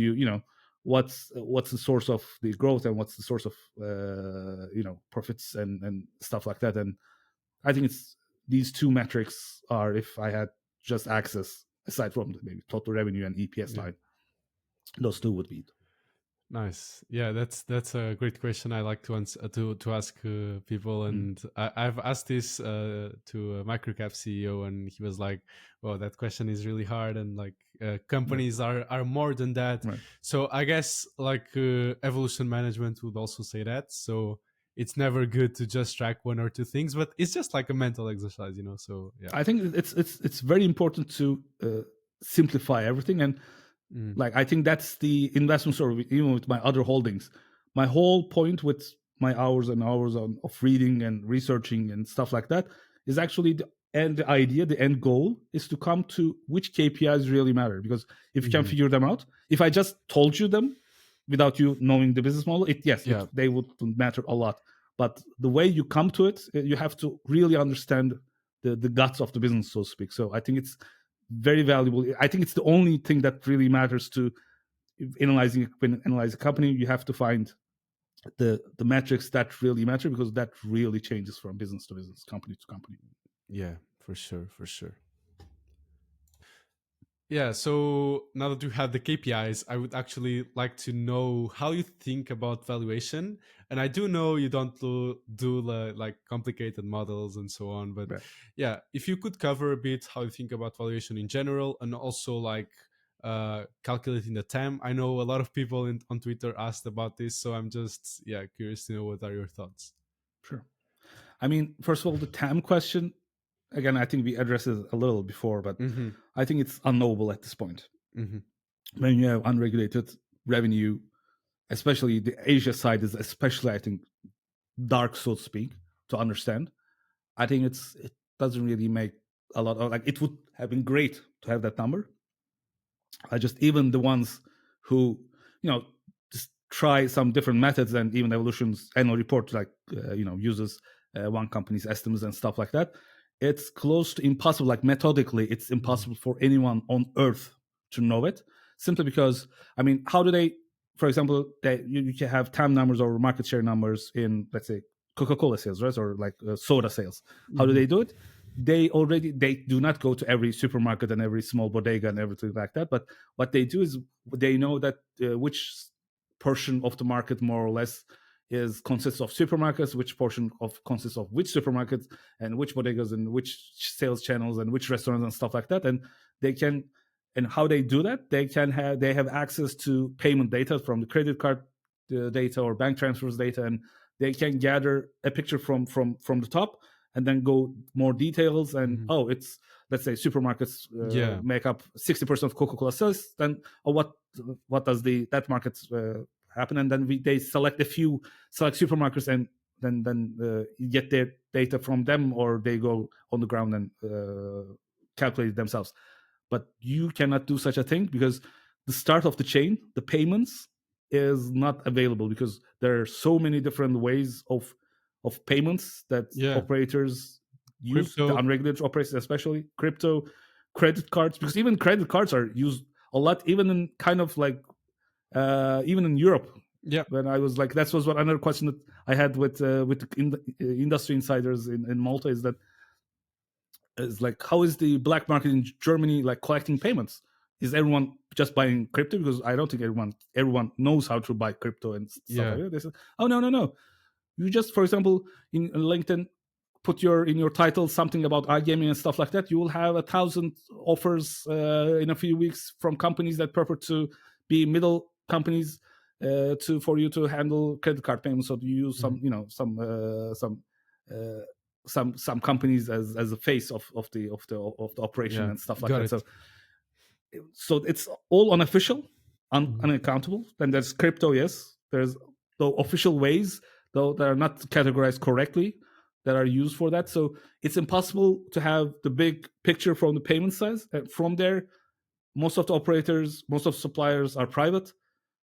what's the source of the growth and what's the source of profits and stuff like that. And I think it's these two metrics are, if I had just access, aside from maybe total revenue and EPS yeah. line, those two would be it. Nice. Yeah, that's a great question. I like to answer, to ask people, Mm, and I've asked this to a microcap CEO, and he was like, "Well, that question is really hard, and like right, companies are more than that." right. So I guess like evolution management would also say that. So it's never good to just track one or two things, but it's just like a mental exercise, so yeah. I think it's very important to simplify everything, and Mm. like I think that's the investment story. Even with my other holdings, my whole point with my hours and hours of reading and researching and stuff like that is actually the idea, the end goal is to come to which KPIs really matter. Because if you can Mhm. figure them out, if I just told you them without you knowing the business model, Yeah. they would matter a lot. But the way you come to it, you have to really understand the guts of the business, so to speak. So I think it's very valuable. I think it's the only thing that really matters to when analyzing a company. You have to find the metrics that really matter, because that really changes from business to business, company to company. Yeah, for sure, for sure. Yeah, so now that you have the KPIs, I would actually like to know how you think about valuation. And I do know you don't do like complicated models and so on, but Right. yeah, if you could cover a bit how you think about valuation in general, and also like calculating the TAM. I know a lot of people on Twitter asked about this, so I'm just curious to know what are your thoughts. Sure. I mean, first of all, the TAM question, again, I think we addressed it a little before, but Mm-hmm. I think it's unknowable at this point. Mm-hmm. When you have unregulated revenue, especially the Asia side is especially, I think, dark, so to speak, to understand. I think it doesn't really make a lot of, like, it would have been great to have that number. I just, even the ones who, just try some different methods, and even Evolution's annual report, like, uses one company's estimates and stuff like that. It's close to impossible. Like, methodically, it's Mm-hmm. impossible for anyone on earth to know it, simply because, I mean, how do they, for example, you can have TAM numbers or market share numbers in, let's say, Coca-Cola sales, right? Or like soda sales. How do Mm-hmm. they do it? They do not go to every supermarket and every small bodega and everything like that. But what they do is they know that which portion of the market, more or less, is consists of supermarkets, which portion of consists of which supermarkets, and which bodegas and which sales channels and which restaurants and stuff like that. And they can, and how they do that, they have access to payment data from the credit card data or bank transfers data, and they can gather a picture from the top, and then go more details. And Mm-hmm. oh, it's, let's say, supermarkets Yeah. make up 60% of Coca-Cola sales. Then, oh, what does that market happen? And then they select select supermarkets, and then get their data from them, or they go on the ground and calculate it themselves. But you cannot do such a thing, because the start of the chain, the payments, is not available, because there are so many different ways of payments that Yeah. operators use, the Crypto. unregulated operators, especially crypto, credit cards, because even credit cards are used a lot, even in kind of like even in Europe. Yeah. When I was like, that was what another question that I had with industry insiders in Malta, is like, how is the black market in Germany like collecting payments? Is everyone just buying crypto? Because I don't think everyone knows how to buy crypto and stuff Yeah. like that. They said, oh, no. You just, for example, in LinkedIn, put in your title something about iGaming and stuff like that. You will have 1,000 offers in a few weeks from companies that purport to be middle companies for you to handle credit card payments. So you use Mhm. uh, some companies as a face of the operation Yeah. and stuff like Got that. it. So it's all unofficial, Mhm. unaccountable. Then there's crypto, yes. There's the official ways, though, that are not categorized correctly, that are used for that. So it's impossible to have the big picture from the payment size. From there, most of the operators, most of the suppliers are private,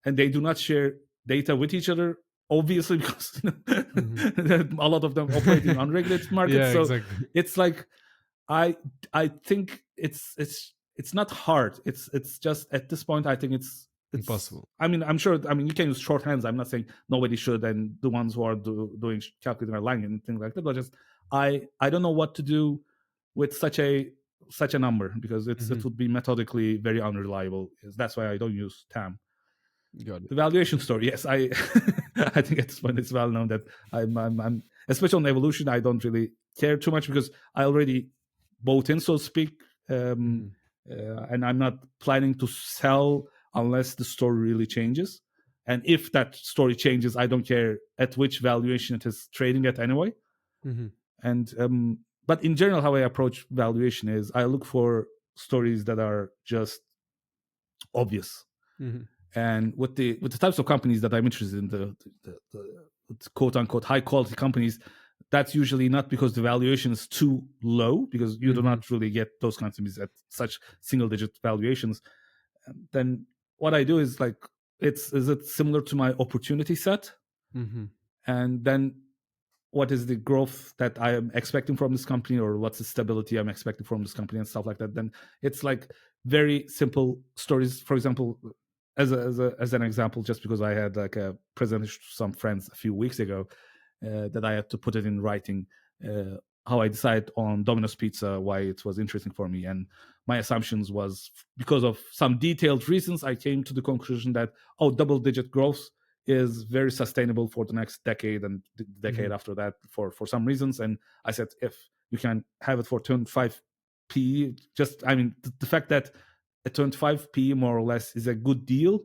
and they do not share data with each other. Obviously, because Mhm. a lot of them operate in unregulated markets. Yeah, So exactly. it's like, I I think it's not hard. It's just, at this point, I think it's. Impossible. I mean, I'm sure. I mean, you can use shorthands. I'm not saying nobody should, and the ones who are doing calculating are lying and things like that. But just, I don't know what to do with such a number, because it Mhm. would be methodically very unreliable. That's why I don't use TAM. Got it. The valuation story, yes, I I think at this point it's well known that I'm especially on evolution, I don't really care too much, because I already bought in, so to speak, Mhm. and I'm not planning to sell unless the story really changes. And if that story changes, I don't care at which valuation it is trading at anyway. Mm-hmm. And but in general, how I approach valuation is I look for stories that are just obvious. Mm-hmm. And with the types of companies that I'm interested in, the quote unquote high quality companies, that's usually not because the valuation is too low, because you do Mm-hmm. not really get those companies at such single digit valuations. Then what I do is like, is it similar to my opportunity set? Mm-hmm. And then what is the growth that I am expecting from this company, or what's the stability I'm expecting from this company, and stuff like that. Then it's like very simple stories. For example, as an example, just because I had like a presentation to some friends a few weeks ago, that I had to put it in writing, how I decided on Domino's Pizza, why it was interesting for me. And my assumptions was, because of some detailed reasons, I came to the conclusion that, oh, double digit growth is very sustainable for the next decade and the decade Mm-hmm. after that, for some reasons. And I said, if you can have it for 25 p, just, I mean, the fact that a 25 p more or less is a good deal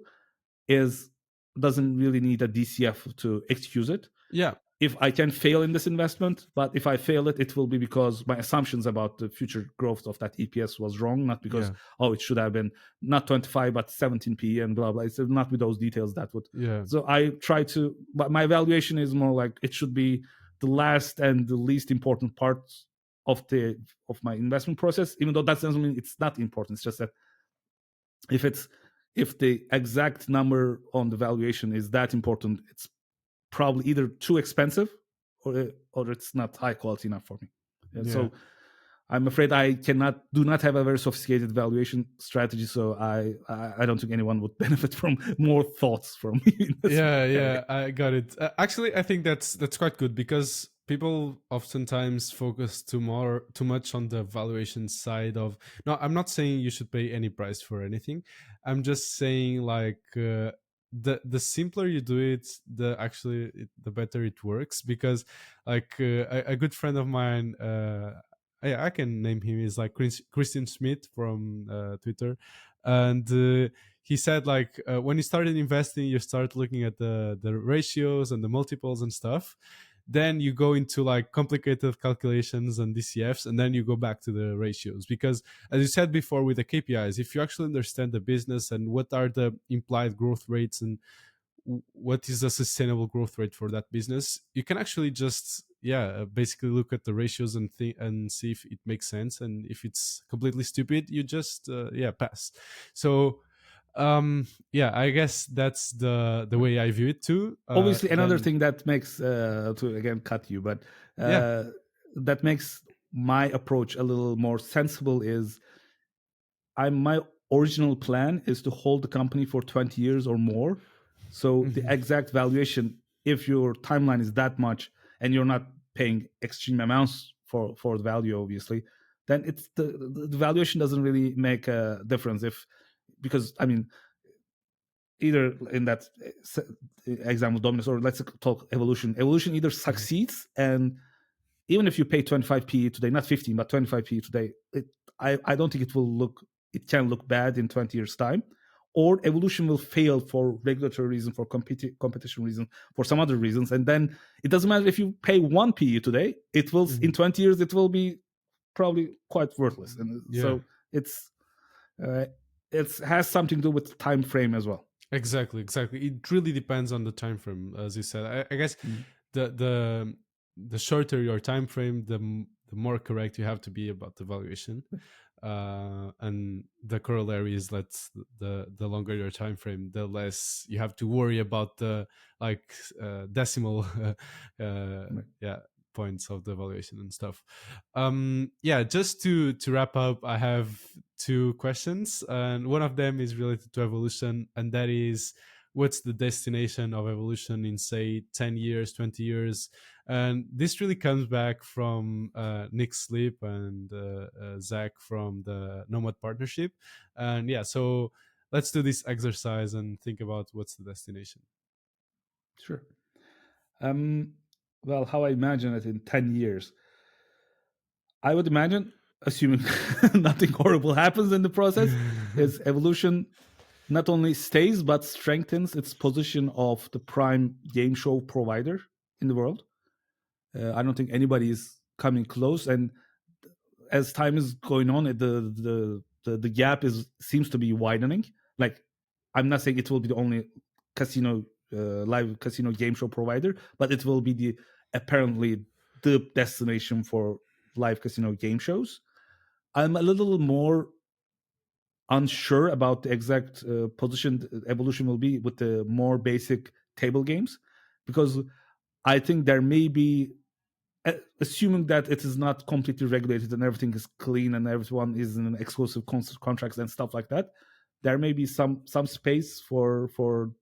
is doesn't really need a DCF to excuse it. Yeah. If I can fail in this investment, but if I fail it, it will be because my assumptions about the future growth of that EPS was wrong, not because, Yeah. oh, it should have been not 25 but 17p and blah blah. It's not with those details that would. Yeah. So I try to, but my evaluation is more like it should be the last and the least important part of my investment process. Even though that doesn't mean it's not important. It's just that if it's if the exact number on the valuation is that important, it's probably either too expensive, or it's not high quality enough for me. And Yeah. so I'm afraid I do not have a very sophisticated valuation strategy. So I don't think anyone would benefit from more thoughts from me in this Yeah, area. yeah, I got it. Actually, I think that's quite good because people oftentimes focus too much on the valuation side of. No, I'm not saying you should pay any price for anything. I'm just saying like the simpler you do it, the better it works because like a good friend of mine. I can name him. Is like Christian Schmidt from Twitter, and he said like when you started investing you start looking at the ratios and the multiples and stuff, then you go into like complicated calculations and DCFs, and then you go back to the ratios because as you said before with the KPIs, if you actually understand the business and what are the implied growth rates and what is a sustainable growth rate for that business, you can actually just basically look at the ratios and and see if it makes sense, and if it's completely stupid you just pass. So yeah, I guess that's the way I view it too. Obviously, another Then thing that makes, to again cut you, but yeah. that makes my approach a little more sensible is my original plan is to hold the company for 20 years or more. So the Mhm. exact valuation, if your timeline is that much and you're not paying extreme amounts for the value, obviously, then it's the valuation doesn't really make a difference. If Because I mean, either in that example Dominus, or let's talk evolution either Mhm. succeeds, and even if you pay 25p today, not 15 but 25p today, I don't think it can look bad in 20 years time. Or evolution will fail for regulatory reason, for competition reason, for some other reasons, and then it doesn't matter if you pay 1p today, it will in Mhm. 20 years it will be probably quite worthless. And Yeah. so uh, it has something to do with time frame as well. Exactly, exactly. It really depends on the time frame, as you said. I guess Mm. the the the shorter your time frame, the more correct you have to be about the valuation. And the corollary is that the longer your time frame, the less you have to worry about the like decimal Right. yeah points of the valuation and stuff. Yeah, just to wrap up, I have two questions, and one of them is related to evolution, and that is what's the destination of evolution in say 10 years, 20 years. And this really comes back from Nick Sleep and Zach from the Nomad Partnership. And yeah, so let's do this exercise and think about what's the destination. Sure. Um, well, how I imagine it in 10 years, I would imagine, assuming nothing horrible happens in the process, is evolution. not only stays but strengthens its position of the prime game show provider in the world. I don't think anybody is coming close, and as time is going on, the gap is seems to be widening. Like, I'm not saying it will be the only casino live casino game show provider, but it will be the apparently the destination for live casino game shows. I'm a little more unsure about the exact position evolution will be with the more basic table games, because I think there may be, assuming that it is not completely regulated and everything is clean and everyone is in exclusive contracts and stuff like that, there may be some space for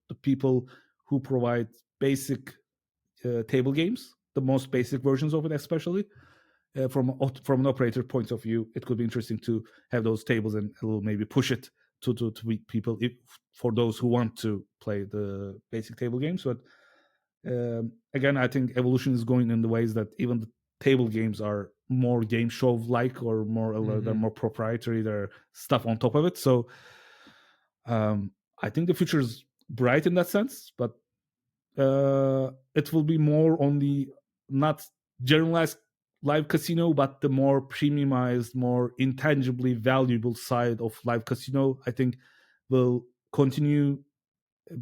the people who provide basic table games, the most basic versions of it, especially from an operator point of view. It could be interesting to have those tables, and it'll maybe push it to people if, for those who want to play the basic table games. But again, I think evolution is going in the ways that even the table games are more game show like, or more they're more proprietary. There are stuff on top of it. So I think the future is bright in that sense, but it will be more on the not generalized live casino, but the more premiumized, more intangibly valuable side of live casino. I think will continue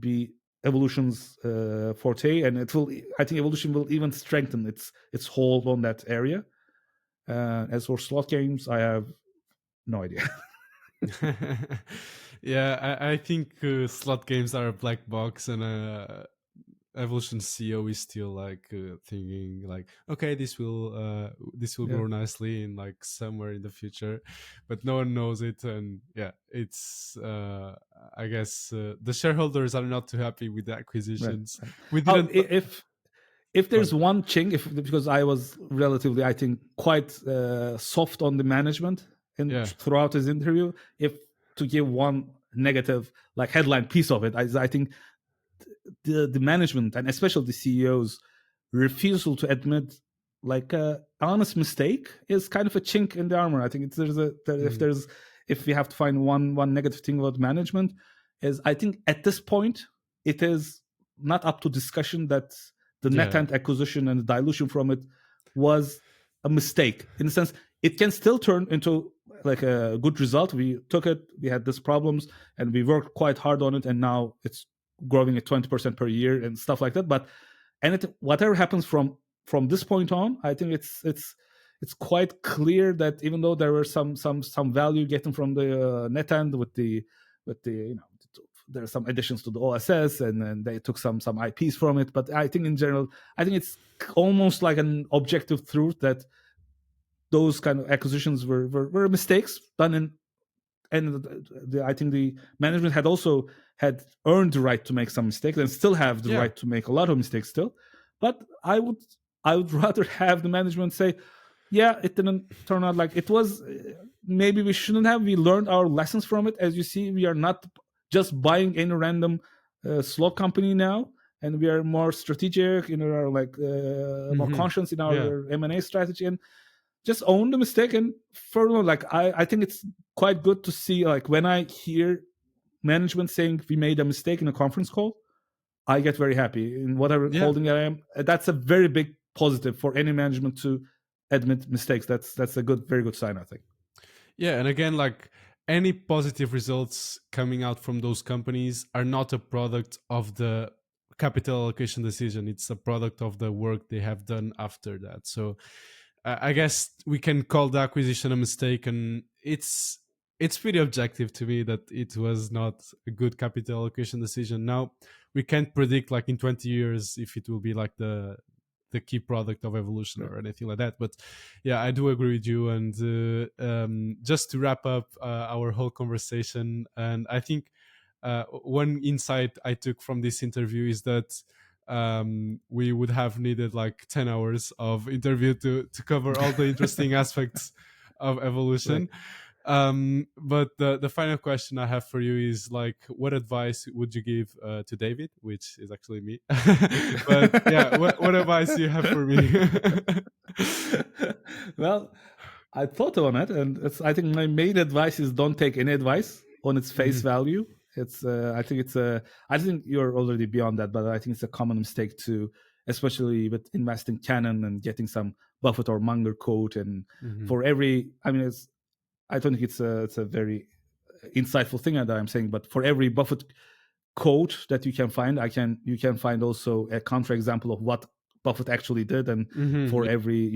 be evolution's forte, and it will. I think evolution will even strengthen its hold on that area. As for slot games, I have no idea. Yeah, I think slot games are a black box, and Evolution CEO is still like thinking like, okay, this will Yeah. grow nicely in like somewhere in the future, but no one knows it. And yeah, it's I guess the shareholders are not too happy with the Right. acquisitions. Right. We Oh, didn't. if Go there's on. one chink, if because I was relatively, I think, quite soft on the management in Yeah. throughout his interview, if to give one negative like headline piece of it, I think the management and especially the CEO's refusal to admit like a honest mistake is kind of a chink in the armor. I think Mhm. if we have to find one negative thing about management, is I think at this point it is not up to discussion that the Yeah. NetEnt acquisition and the dilution from it was a mistake. In the sense, it can still turn into like a good result. We took it, we had these problems, and we worked quite hard on it, and now it's growing at 20% per year and stuff like that. But whatever happens from this point on, I think it's quite clear that even though there were some value getting from the net end with the there are some additions to the OSS, and they took some IPs from it. But I think in general, I think it's almost like an objective truth that those kind of acquisitions were mistakes done in, and I think the management had also had earned the right to make some mistakes and still have the Yeah. right to make a lot of mistakes still. But I would rather have the management say, yeah, it didn't turn out like it was. Maybe we shouldn't have. We learned our lessons from it. As you see, we are not just buying any random slot company now, and we are more strategic in our like more Hmm. conscious in Yeah. our M&A strategy, and just own the mistake. And furthermore, like I think it's quite good to see like when I hear management saying we made a mistake in a conference call, I get very happy in whatever Yeah. holding I am. That's a very big positive for any management to admit mistakes. That's a good, very good sign, I think. Yeah, and again, like any positive results coming out from those companies are not a product of the capital allocation decision. It's a product of the work they have done after that. So I guess we can call the acquisition a mistake, and it's pretty objective to me that it was not a good capital allocation decision. Now we can't predict like in 20 years if it will be like the key product of evolution Right. or anything like that. But yeah, I do agree with you. And just to wrap up our whole conversation, and I think one insight I took from this interview is that we would have needed like 10 hours of interview to cover all the interesting aspects of Right. evolution. But the final question I have for you is like, what advice would you give to David, which is actually me? But yeah, what advice do you have for me? Well, I thought on it, and I think my main advice is don't take any advice on its face Mhm. value. It's I think it's a I think you're already beyond that, but I think it's a common mistake to, especially with investing canon and getting some Buffett or Munger quote, and Hmm. for every, I mean, I don't think it's a very insightful thing that I'm saying, but for every Buffett quote that you can find, you can find also a counterexample of what Buffett actually did, and Hmm. for Yeah. every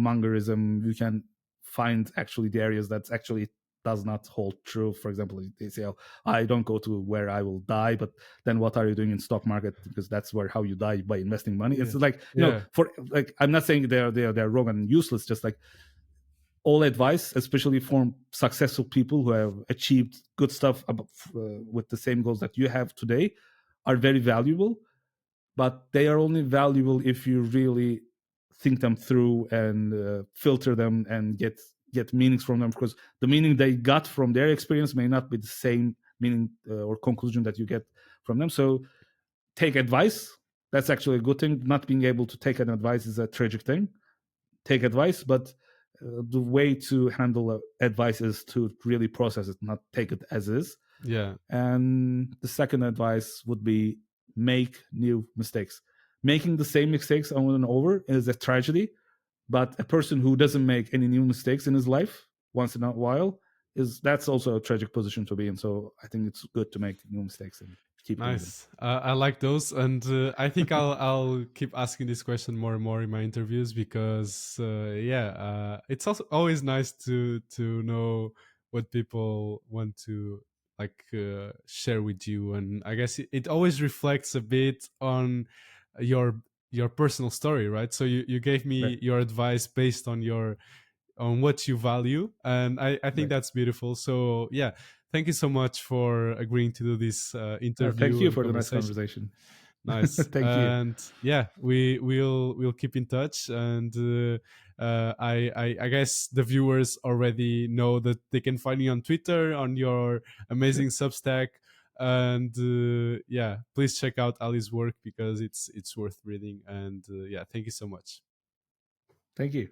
Mungerism, you can find actually the areas that actually does not hold true. For example, they say, "Oh, I don't go to where I will die," but then what are you doing in stock market? Because that's where how you die, by investing money. It's Yeah. like, Yeah. for like, I'm not saying they're wrong and useless. Just like all advice, especially from successful people who have achieved good stuff with the same goals that you have today, are very valuable. But they are only valuable if you really think them through and filter them and get meanings from them. Because the meaning they got from their experience may not be the same meaning or conclusion that you get from them. So take advice. That's actually a good thing. Not being able to take an advice is a tragic thing. Take advice, but the way to handle advice is to really process it, not take it as is. Yeah. And the second advice would be make new mistakes. Making the same mistakes over and over is a tragedy, but a person who doesn't make any new mistakes in his life once in a while, is that's also a tragic position to be in. So I think it's good to make new mistakes and keep doing them. Nice. I like those, and I think I'll keep asking this question more and more in my interviews because yeah, it's also always nice to know what people want to like share with you, and I guess it always reflects a bit on your your personal story, right? So you gave Right, me your advice based on what you value, and I think right. that's beautiful. So yeah, thank you so much for agreeing to do this Thank interview you and for the nice conversation. conversation. Nice. Thank you. And yeah, we'll keep in touch, and I guess the viewers already know that they can find you on Twitter, on your amazing Substack, and yeah, please check out Ali's work because it's worth reading. And yeah, thank you so much. Thank you.